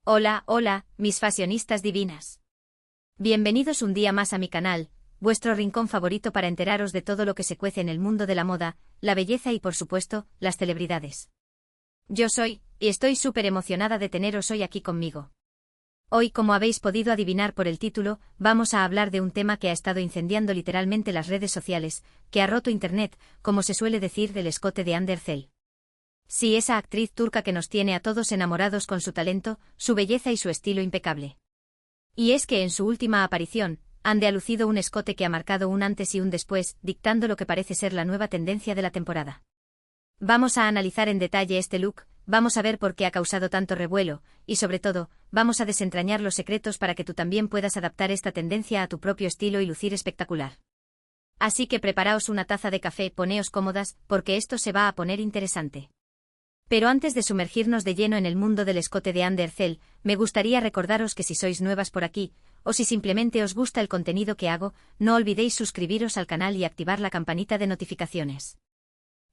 Hola, hola, mis fashionistas divinas. Bienvenidos un día más a mi canal, vuestro rincón favorito para enteraros de todo lo que se cuece en el mundo de la moda, la belleza y por supuesto, las celebridades. Yo soy, y estoy súper emocionada de teneros hoy aquí conmigo. Hoy, como habéis podido adivinar por el título, vamos a hablar de un tema que ha estado incendiando literalmente las redes sociales, que ha roto internet, como se suele decir del escote de Hande Erçel. Sí, esa actriz turca que nos tiene a todos enamorados con su talento, su belleza y su estilo impecable. Y es que en su última aparición, Hande ha lucido un escote que ha marcado un antes y un después, dictando lo que parece ser la nueva tendencia de la temporada. Vamos a analizar en detalle este look, vamos a ver por qué ha causado tanto revuelo, y sobre todo, vamos a desentrañar los secretos para que tú también puedas adaptar esta tendencia a tu propio estilo y lucir espectacular. Así que preparaos una taza de café, poneos cómodas, porque esto se va a poner interesante. Pero antes de sumergirnos de lleno en el mundo del escote de Hande Erçel, me gustaría recordaros que si sois nuevas por aquí, o si simplemente os gusta el contenido que hago, no olvidéis suscribiros al canal y activar la campanita de notificaciones.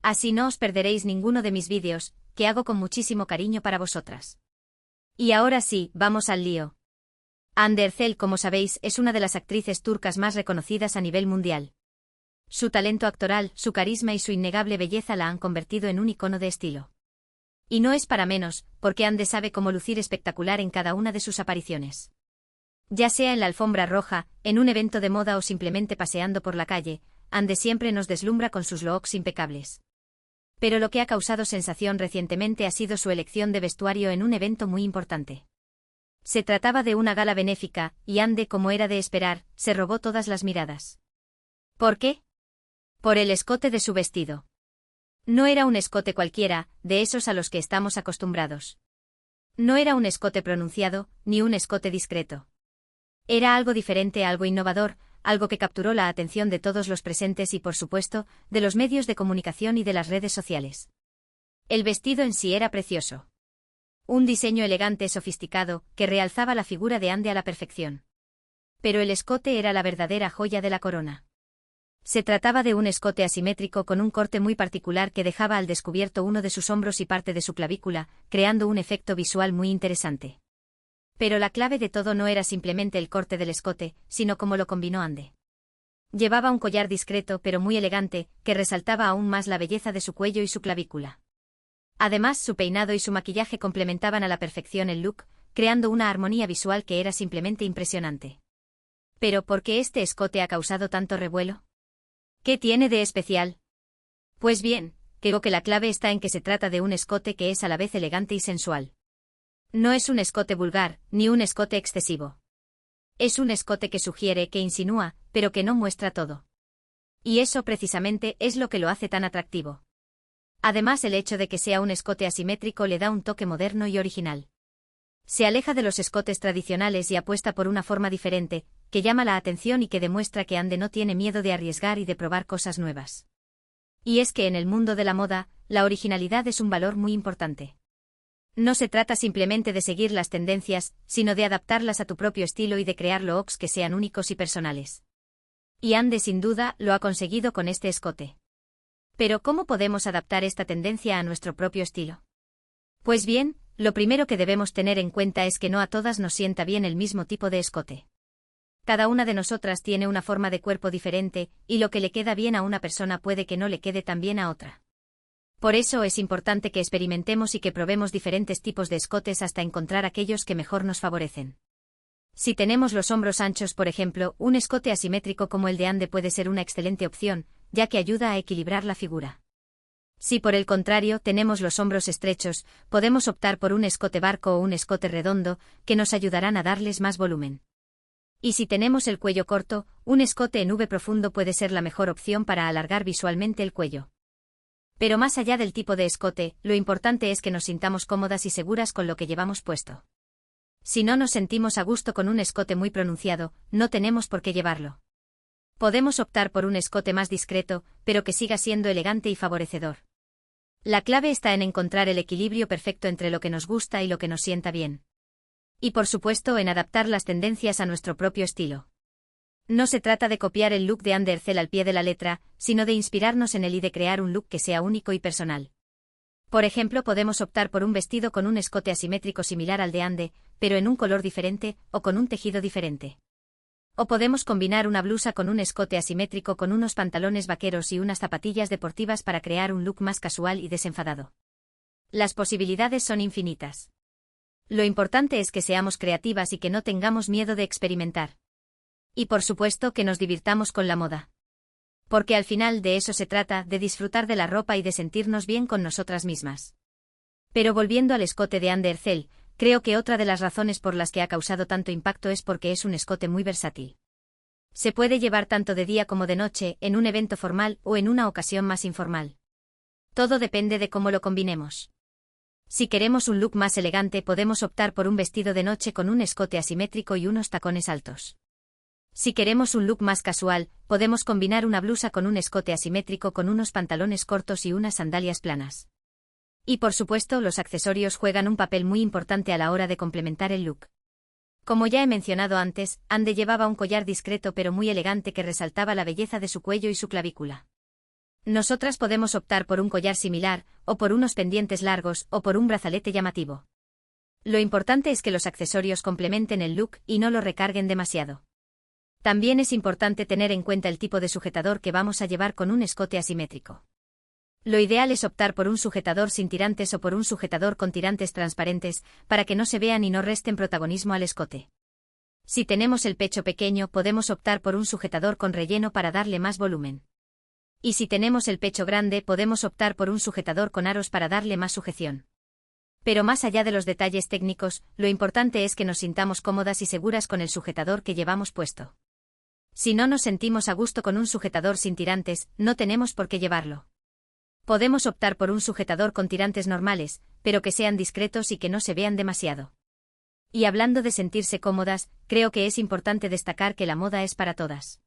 Así no os perderéis ninguno de mis vídeos, que hago con muchísimo cariño para vosotras. Y ahora sí, vamos al lío. Hande Erçel, como sabéis, es una de las actrices turcas más reconocidas a nivel mundial. Su talento actoral, su carisma y su innegable belleza la han convertido en un icono de estilo. Y no es para menos, porque Hande sabe cómo lucir espectacular en cada una de sus apariciones. Ya sea en la alfombra roja, en un evento de moda o simplemente paseando por la calle, Hande siempre nos deslumbra con sus looks impecables. Pero lo que ha causado sensación recientemente ha sido su elección de vestuario en un evento muy importante. Se trataba de una gala benéfica, y Hande, como era de esperar, se robó todas las miradas. ¿Por qué? Por el escote de su vestido. No era un escote cualquiera, de esos a los que estamos acostumbrados. No era un escote pronunciado, ni un escote discreto. Era algo diferente, algo innovador, algo que capturó la atención de todos los presentes y, por supuesto, de los medios de comunicación y de las redes sociales. El vestido en sí era precioso. Un diseño elegante, sofisticado, que realzaba la figura de Hande a la perfección. Pero el escote era la verdadera joya de la corona. Se trataba de un escote asimétrico con un corte muy particular que dejaba al descubierto uno de sus hombros y parte de su clavícula, creando un efecto visual muy interesante. Pero la clave de todo no era simplemente el corte del escote, sino cómo lo combinó Hande. Llevaba un collar discreto pero muy elegante, que resaltaba aún más la belleza de su cuello y su clavícula. Además, su peinado y su maquillaje complementaban a la perfección el look, creando una armonía visual que era simplemente impresionante. Pero ¿por qué este escote ha causado tanto revuelo? ¿Qué tiene de especial? Pues bien, creo que la clave está en que se trata de un escote que es a la vez elegante y sensual. No es un escote vulgar, ni un escote excesivo. Es un escote que sugiere, que insinúa, pero que no muestra todo. Y eso precisamente es lo que lo hace tan atractivo. Además, el hecho de que sea un escote asimétrico le da un toque moderno y original. Se aleja de los escotes tradicionales y apuesta por una forma diferente, que llama la atención y que demuestra que Hande no tiene miedo de arriesgar y de probar cosas nuevas. Y es que en el mundo de la moda, la originalidad es un valor muy importante. No se trata simplemente de seguir las tendencias, sino de adaptarlas a tu propio estilo y de crear looks que sean únicos y personales. Y Hande sin duda lo ha conseguido con este escote. Pero ¿cómo podemos adaptar esta tendencia a nuestro propio estilo? Pues bien, lo primero que debemos tener en cuenta es que no a todas nos sienta bien el mismo tipo de escote. Cada una de nosotras tiene una forma de cuerpo diferente, y lo que le queda bien a una persona puede que no le quede tan bien a otra. Por eso es importante que experimentemos y que probemos diferentes tipos de escotes hasta encontrar aquellos que mejor nos favorecen. Si tenemos los hombros anchos, por ejemplo, un escote asimétrico como el de Hande puede ser una excelente opción, ya que ayuda a equilibrar la figura. Si por el contrario tenemos los hombros estrechos, podemos optar por un escote barco o un escote redondo, que nos ayudarán a darles más volumen. Y si tenemos el cuello corto, un escote en V profundo puede ser la mejor opción para alargar visualmente el cuello. Pero más allá del tipo de escote, lo importante es que nos sintamos cómodas y seguras con lo que llevamos puesto. Si no nos sentimos a gusto con un escote muy pronunciado, no tenemos por qué llevarlo. Podemos optar por un escote más discreto, pero que siga siendo elegante y favorecedor. La clave está en encontrar el equilibrio perfecto entre lo que nos gusta y lo que nos sienta bien. Y por supuesto en adaptar las tendencias a nuestro propio estilo. No se trata de copiar el look de Hande Erçel al pie de la letra, sino de inspirarnos en él y de crear un look que sea único y personal. Por ejemplo, podemos optar por un vestido con un escote asimétrico similar al de Hande, pero en un color diferente, o con un tejido diferente. O podemos combinar una blusa con un escote asimétrico con unos pantalones vaqueros y unas zapatillas deportivas para crear un look más casual y desenfadado. Las posibilidades son infinitas. Lo importante es que seamos creativas y que no tengamos miedo de experimentar. Y por supuesto que nos divirtamos con la moda. Porque al final de eso se trata, de disfrutar de la ropa y de sentirnos bien con nosotras mismas. Pero volviendo al escote de Under Cell, creo que otra de las razones por las que ha causado tanto impacto es porque es un escote muy versátil. Se puede llevar tanto de día como de noche, en un evento formal o en una ocasión más informal. Todo depende de cómo lo combinemos. Si queremos un look más elegante, podemos optar por un vestido de noche con un escote asimétrico y unos tacones altos. Si queremos un look más casual, podemos combinar una blusa con un escote asimétrico con unos pantalones cortos y unas sandalias planas. Y por supuesto, los accesorios juegan un papel muy importante a la hora de complementar el look. Como ya he mencionado antes, Ande llevaba un collar discreto pero muy elegante que resaltaba la belleza de su cuello y su clavícula. Nosotras podemos optar por un collar similar, o por unos pendientes largos, o por un brazalete llamativo. Lo importante es que los accesorios complementen el look y no lo recarguen demasiado. También es importante tener en cuenta el tipo de sujetador que vamos a llevar con un escote asimétrico. Lo ideal es optar por un sujetador sin tirantes o por un sujetador con tirantes transparentes, para que no se vean y no resten protagonismo al escote. Si tenemos el pecho pequeño, podemos optar por un sujetador con relleno para darle más volumen. Y si tenemos el pecho grande, podemos optar por un sujetador con aros para darle más sujeción. Pero más allá de los detalles técnicos, lo importante es que nos sintamos cómodas y seguras con el sujetador que llevamos puesto. Si no nos sentimos a gusto con un sujetador sin tirantes, no tenemos por qué llevarlo. Podemos optar por un sujetador con tirantes normales, pero que sean discretos y que no se vean demasiado. Y hablando de sentirse cómodas, creo que es importante destacar que la moda es para todas.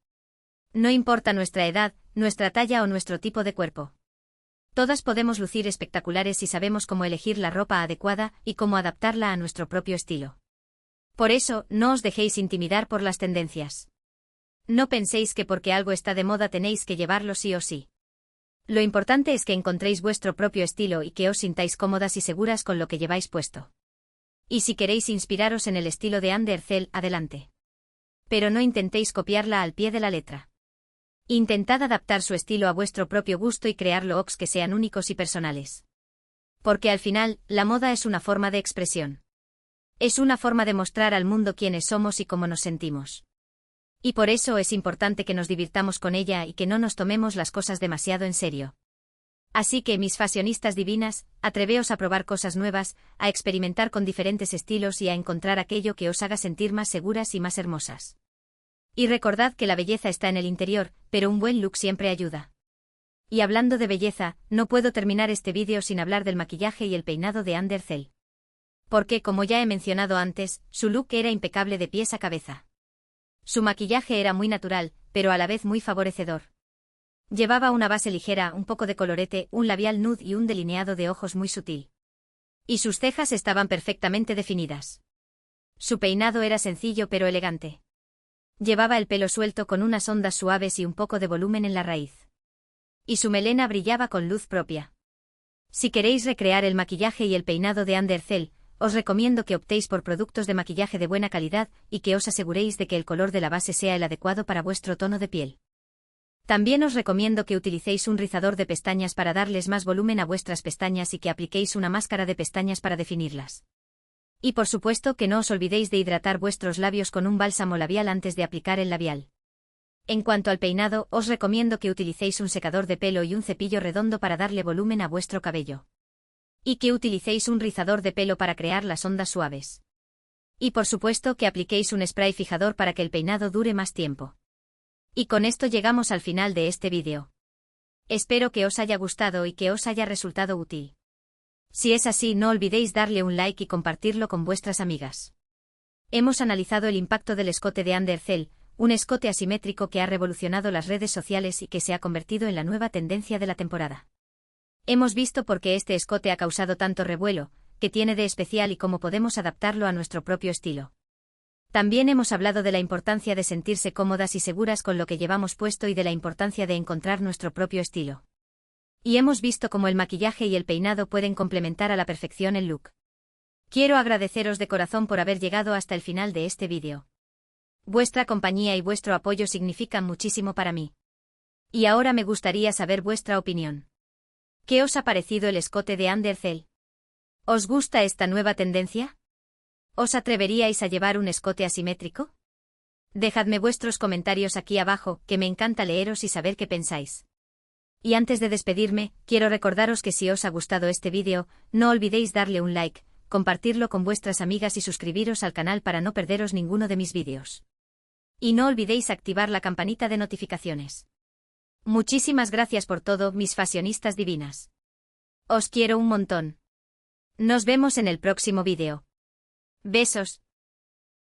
No importa nuestra edad, nuestra talla o nuestro tipo de cuerpo. Todas podemos lucir espectaculares si sabemos cómo elegir la ropa adecuada y cómo adaptarla a nuestro propio estilo. Por eso, no os dejéis intimidar por las tendencias. No penséis que porque algo está de moda tenéis que llevarlo sí o sí. Lo importante es que encontréis vuestro propio estilo y que os sintáis cómodas y seguras con lo que lleváis puesto. Y si queréis inspiraros en el estilo de Under Cell, adelante. Pero no intentéis copiarla al pie de la letra. Intentad adaptar su estilo a vuestro propio gusto y crear looks que sean únicos y personales. Porque al final, la moda es una forma de expresión. Es una forma de mostrar al mundo quiénes somos y cómo nos sentimos. Y por eso es importante que nos divirtamos con ella y que no nos tomemos las cosas demasiado en serio. Así que, mis fashionistas divinas, atreveos a probar cosas nuevas, a experimentar con diferentes estilos y a encontrar aquello que os haga sentir más seguras y más hermosas. Y recordad que la belleza está en el interior, pero un buen look siempre ayuda. Y hablando de belleza, no puedo terminar este vídeo sin hablar del maquillaje y el peinado de Under Cell. Porque, como ya he mencionado antes, su look era impecable de pies a cabeza. Su maquillaje era muy natural, pero a la vez muy favorecedor. Llevaba una base ligera, un poco de colorete, un labial nude y un delineado de ojos muy sutil. Y sus cejas estaban perfectamente definidas. Su peinado era sencillo pero elegante. Llevaba el pelo suelto con unas ondas suaves y un poco de volumen en la raíz. Y su melena brillaba con luz propia. Si queréis recrear el maquillaje y el peinado de Under Cell, os recomiendo que optéis por productos de maquillaje de buena calidad y que os aseguréis de que el color de la base sea el adecuado para vuestro tono de piel. También os recomiendo que utilicéis un rizador de pestañas para darles más volumen a vuestras pestañas y que apliquéis una máscara de pestañas para definirlas. Y por supuesto que no os olvidéis de hidratar vuestros labios con un bálsamo labial antes de aplicar el labial. En cuanto al peinado, os recomiendo que utilicéis un secador de pelo y un cepillo redondo para darle volumen a vuestro cabello. Y que utilicéis un rizador de pelo para crear las ondas suaves. Y por supuesto que apliquéis un spray fijador para que el peinado dure más tiempo. Y con esto llegamos al final de este vídeo. Espero que os haya gustado y que os haya resultado útil. Si es así, no olvidéis darle un like y compartirlo con vuestras amigas. Hemos analizado el impacto del escote de Under Cell, un escote asimétrico que ha revolucionado las redes sociales y que se ha convertido en la nueva tendencia de la temporada. Hemos visto por qué este escote ha causado tanto revuelo, qué tiene de especial y cómo podemos adaptarlo a nuestro propio estilo. También hemos hablado de la importancia de sentirse cómodas y seguras con lo que llevamos puesto y de la importancia de encontrar nuestro propio estilo. Y hemos visto cómo el maquillaje y el peinado pueden complementar a la perfección el look. Quiero agradeceros de corazón por haber llegado hasta el final de este vídeo. Vuestra compañía y vuestro apoyo significan muchísimo para mí. Y ahora me gustaría saber vuestra opinión. ¿Qué os ha parecido el escote de Undercell? ¿Os gusta esta nueva tendencia? ¿Os atreveríais a llevar un escote asimétrico? Dejadme vuestros comentarios aquí abajo, que me encanta leeros y saber qué pensáis. Y antes de despedirme, quiero recordaros que si os ha gustado este vídeo, no olvidéis darle un like, compartirlo con vuestras amigas y suscribiros al canal para no perderos ninguno de mis vídeos. Y no olvidéis activar la campanita de notificaciones. Muchísimas gracias por todo, mis fashionistas divinas. Os quiero un montón. Nos vemos en el próximo vídeo. Besos.